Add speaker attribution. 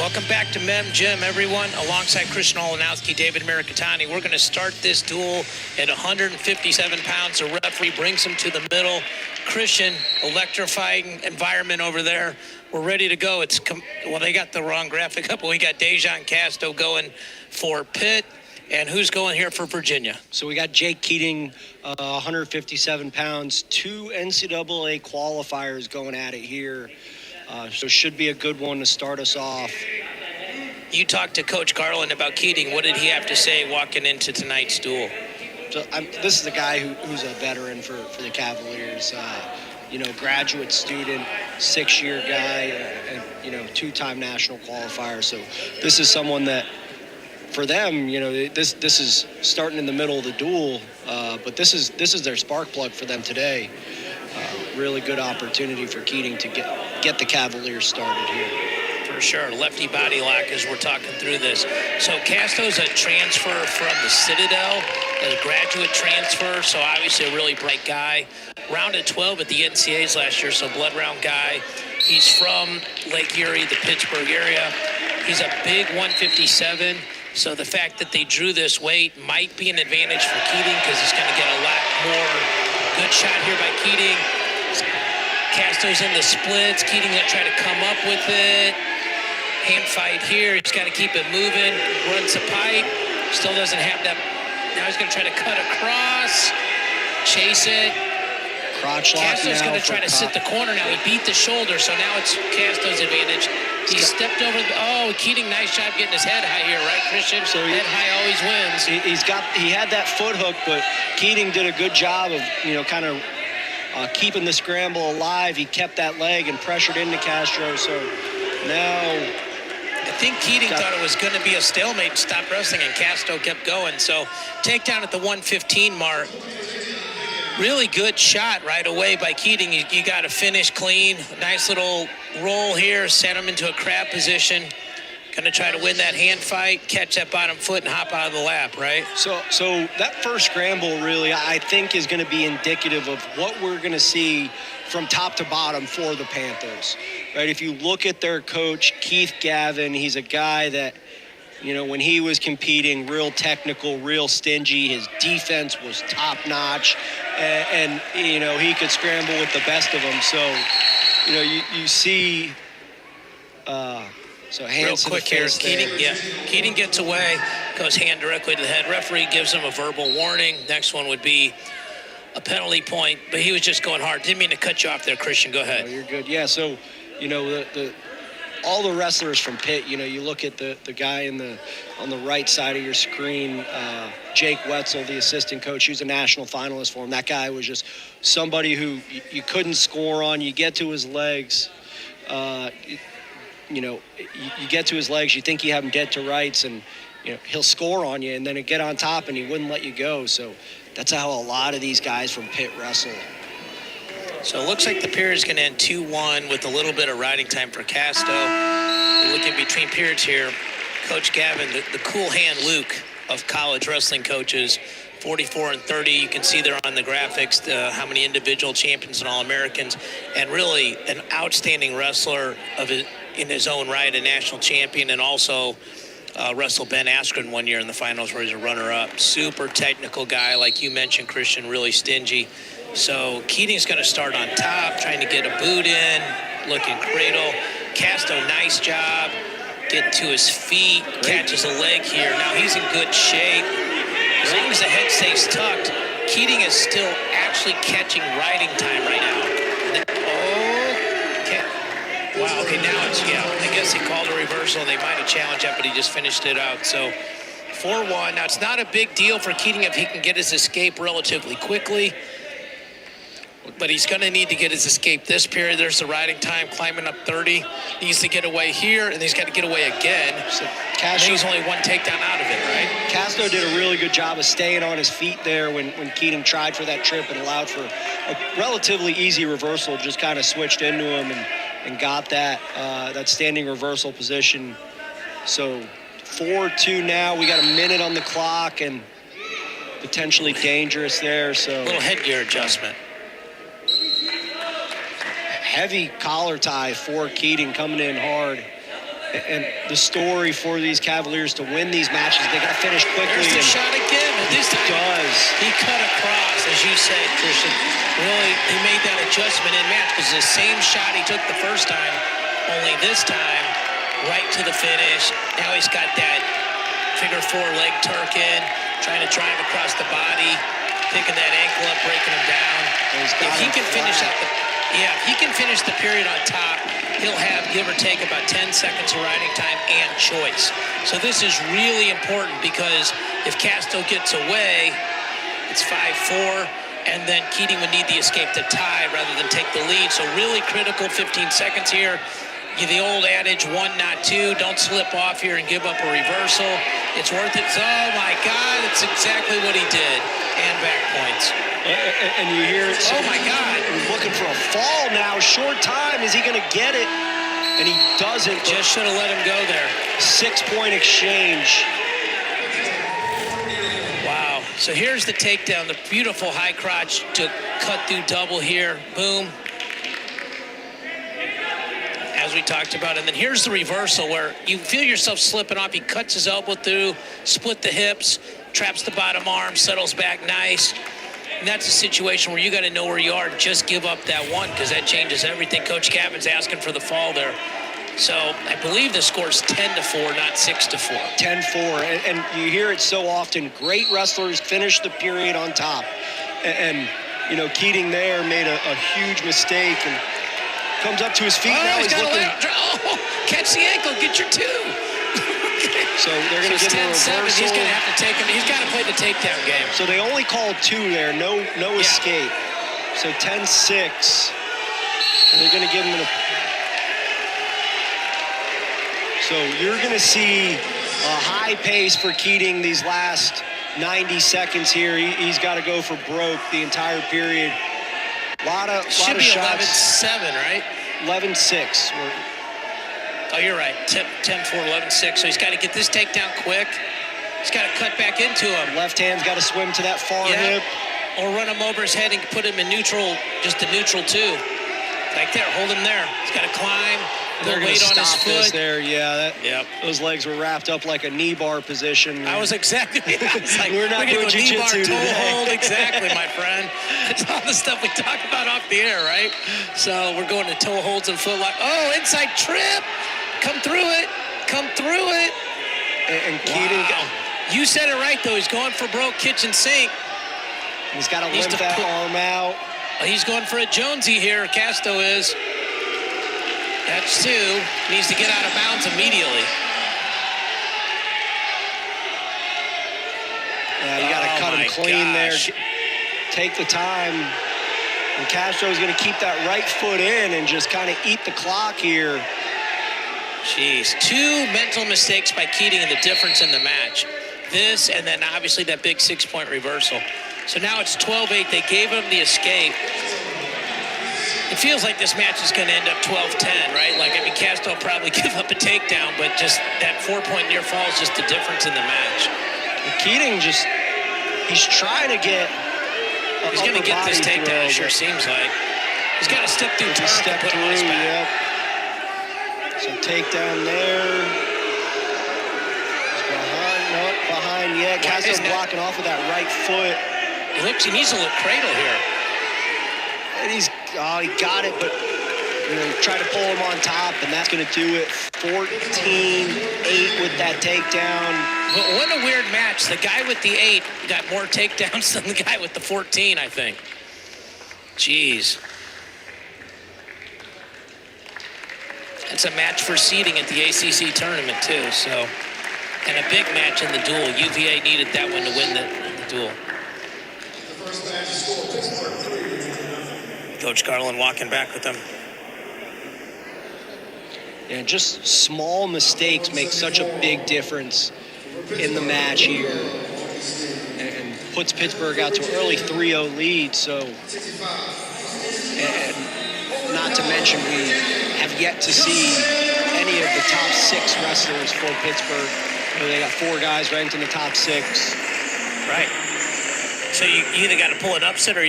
Speaker 1: Welcome back to Mem Jim, everyone. Alongside Christian Olenowski, David Mirikitani, we're going to start this duel at 157 pounds. The referee brings him to the middle. Christian, electrifying environment over there. We're ready to go. Well, they got the wrong graphic up, but we got Dazjon Casto going for Pitt. And who's going here for Virginia?
Speaker 2: So we got Jake Keating, 157 pounds, 2 NCAA qualifiers going at it here. So should be a good one to start us off.
Speaker 1: You talked to Coach Garland about Keating. What did he have to say walking into tonight's duel?
Speaker 2: So this is a guy who's a veteran for the Cavaliers. Graduate student, 6-year guy, and 2-time national qualifier. So this is someone that, for them, this is starting in the middle of the duel, but this is their spark plug for them today. Really good opportunity for Keating to get the Cavaliers started here.
Speaker 1: For sure. Lefty body lock as we're talking through this. So Casto's a transfer from the Citadel, a graduate transfer, so obviously a really bright guy. Rounded 12 at the NCAAs last year, so blood round guy. He's from Lake Erie, the Pittsburgh area. He's a big 157. So the fact that they drew this weight might be an advantage for Keating because he's going to get a lot more. Good shot here by Keating. Casto's in the splits. Keating going to try to come up with it. Hand fight here. He's got to keep it moving. Runs the pipe. Still doesn't have that. Now he's going to try to cut across. Chase it.
Speaker 2: Crotch lock.
Speaker 1: Casto's going to try to sit the corner now. He beat the shoulder, so now it's Casto's advantage. He stepped over. Keating, nice job getting his head high here, right, Christian? So head high always wins.
Speaker 2: He had that foot hook, but Keating did a good job of kind of keeping the scramble alive. He kept that leg and pressured into Castro. So now
Speaker 1: I think Keating thought it was going to be a stalemate and stopped wrestling, and Casto kept going. So takedown at the 115 mark. Really good shot right away by Keating. You got to finish clean. Nice little roll here. Sent him into a crab position. Going to try to win that hand fight, catch that bottom foot, and hop out of the lap, right?
Speaker 2: So that first scramble really, I think, is going to be indicative of what we're going to see from top to bottom for the Panthers, right? If you look at their coach, Keith Gavin, he's a guy that, when he was competing, real technical, real stingy. His defense was top-notch, and he could scramble with the best of them. So, you see... So hands
Speaker 1: real quick here, Keating gets away, goes hand directly to the head. Referee gives him a verbal warning. Next one would be a penalty point, but he was just going hard. Didn't mean to cut you off there, Christian. Go ahead.
Speaker 2: Oh, you're good. Yeah, so, all the wrestlers from Pitt, you look at the guy on the right side of your screen, Jake Wetzel, the assistant coach, who's a national finalist for him. That guy was just somebody who you couldn't score on. You get to his legs, you get to his legs, you think you have him dead to rights, and he'll score on you, and then he'd get on top, and he wouldn't let you go. So that's how a lot of these guys from Pitt wrestle.
Speaker 1: So it looks like the period is going to end 2-1 with a little bit of riding time for Casto. We're looking between periods here. Coach Gavin, the cool hand Luke of college wrestling coaches, 44 and 30. You can see there on the graphics how many individual champions and All-Americans, and really an outstanding wrestler in his own right, a national champion, and also wrestled Ben Askren one year in the finals where he's a runner-up. Super technical guy, like you mentioned, Christian, really stingy. So Keating's going to start on top, trying to get a boot in, looking cradle. Casto, nice job, getting to his feet, catches a leg here. Now he's in good shape. As long as the head stays tucked, Keating is still actually catching riding time right now. Wow, okay, now I guess he called a reversal. They might have challenged that, but he just finished it out. So 4-1. Now, it's not a big deal for Keating if he can get his escape relatively quickly, but he's going to need to get his escape this period. There's the riding time, climbing up 30. He needs to get away here, and he's got to get away again. So he's only one takedown out of it, right?
Speaker 2: Casto did a really good job of staying on his feet there when Keating tried for that trip and allowed for a relatively easy reversal, just kind of switched into him and got that standing reversal position. So 4-2 now. We got a minute on the clock and potentially dangerous there. So
Speaker 1: a little headgear adjustment.
Speaker 2: Heavy collar tie for Keating, coming in hard. And the story for these Cavaliers to win these matches, they got to finish quickly.
Speaker 1: There's the shot again, and this time he cut across, as you said, Christian. Really, he made that adjustment in match because the same shot he took the first time, only this time, right to the finish. Now he's got that figure four leg Turk in, trying to drive across the body, picking that ankle up, breaking him down. If he can finish out if he can finish the period on top, he'll have, give or take, about 10 seconds of riding time and choice. So this is really important because if Casto gets away, it's 5-4, and then Keating would need the escape to tie rather than take the lead. So really critical 15 seconds here. The old adage, one, not two. Don't slip off here and give up a reversal. It's worth it. Oh, my God, that's exactly what he did. And back points.
Speaker 2: And you hear it.
Speaker 1: Oh, my God.
Speaker 2: He's looking for a fall now. Short time. Is he going to get it? And he doesn't.
Speaker 1: Just should have let him go there.
Speaker 2: 6-point exchange.
Speaker 1: Wow. So here's the takedown. The beautiful high crotch to cut through double here. Boom. As we talked about. And then here's the reversal where you feel yourself slipping off. He cuts his elbow through, split the hips, traps the bottom arm, settles back nice. And that's a situation where you got to know where you are. Just give up that one because that changes everything. Coach Gavin's asking for the fall there. So I believe the score's 10-4, not 6-4.
Speaker 2: 10-4. And you hear it so often. Great wrestlers finish the period on top. And you know, Keating there made a huge mistake and comes up to his feet. Now he's looking.
Speaker 1: Catch the ankle, get your two.
Speaker 2: So they're going to give him a reversal.
Speaker 1: He's going to have to take him. He's got to play the takedown game.
Speaker 2: So they only called two there, no escape. So 10-6. And they're going to give him So you're going to see a high pace for Keating these last 90 seconds here. He's got to go for broke the entire period. Lot of
Speaker 1: Should be
Speaker 2: shots.
Speaker 1: 11-7, right?
Speaker 2: 11-6.
Speaker 1: Oh, you're right. 10-4, 11-6. So he's got to get this takedown quick. He's got to cut back into him.
Speaker 2: Left hand's got to swim to that far hip.
Speaker 1: Or run him over his head and put him in neutral, just a neutral two. Like there, hold him there. He's got to climb.
Speaker 2: They're going to
Speaker 1: weight on his
Speaker 2: stop
Speaker 1: foot.
Speaker 2: this there. Yeah, those legs were wrapped up like a knee bar position.
Speaker 1: I was exactly. I was like,
Speaker 2: we're not doing jiu-jitsu today.
Speaker 1: Hold, exactly, my friend. It's all the stuff we talk about off the air, right? So we're going to toe holds and foot lock. Oh, inside trip. Come through it. Come through it.
Speaker 2: And Keating.
Speaker 1: Wow. You said it right, though. He's going for broke kitchen sink.
Speaker 2: He's got to limp that arm out.
Speaker 1: He's going for a Jonesy here. Casto is. That's two. Needs to get out of bounds immediately.
Speaker 2: Yeah, you got to cut him clean there. Take the time. And Castro's going to keep that right foot in and just kind of eat the clock here.
Speaker 1: Jeez. Two mental mistakes by Keating and the difference in the match. This and then obviously that big 6-point reversal. So now it's 12-8. They gave him the escape. It feels like this match is going to end up 12-10, right? Like, I mean, Casto will probably give up a takedown, but just that 4-point near fall is just the difference in the match.
Speaker 2: And Keating he's trying to get
Speaker 1: He's going to get this takedown, it sure seems like. He's got to step through Turk and put him on his back.
Speaker 2: Yep. So takedown there. He's behind. Yeah, Castro's blocking off with that right foot.
Speaker 1: He needs to look cradle here.
Speaker 2: And he got it, but tried to pull him on top, and that's going to do it. 14-8 with that takedown.
Speaker 1: But what a weird match. The guy with the 8 got more takedowns than the guy with the 14, I think. Jeez. It's a match for seeding at the ACC tournament, too, so. And a big match in the duel. UVA needed that one to win the duel. Coach Garland walking back with them.
Speaker 2: Yeah, just small mistakes make such a big difference in the match here and puts Pittsburgh out to an early 3-0 lead. So, and not to mention we have yet to see any of the top 6 wrestlers for Pittsburgh. They got 4 guys ranked in the top 6.
Speaker 1: Right. So you either got to pull an upset or you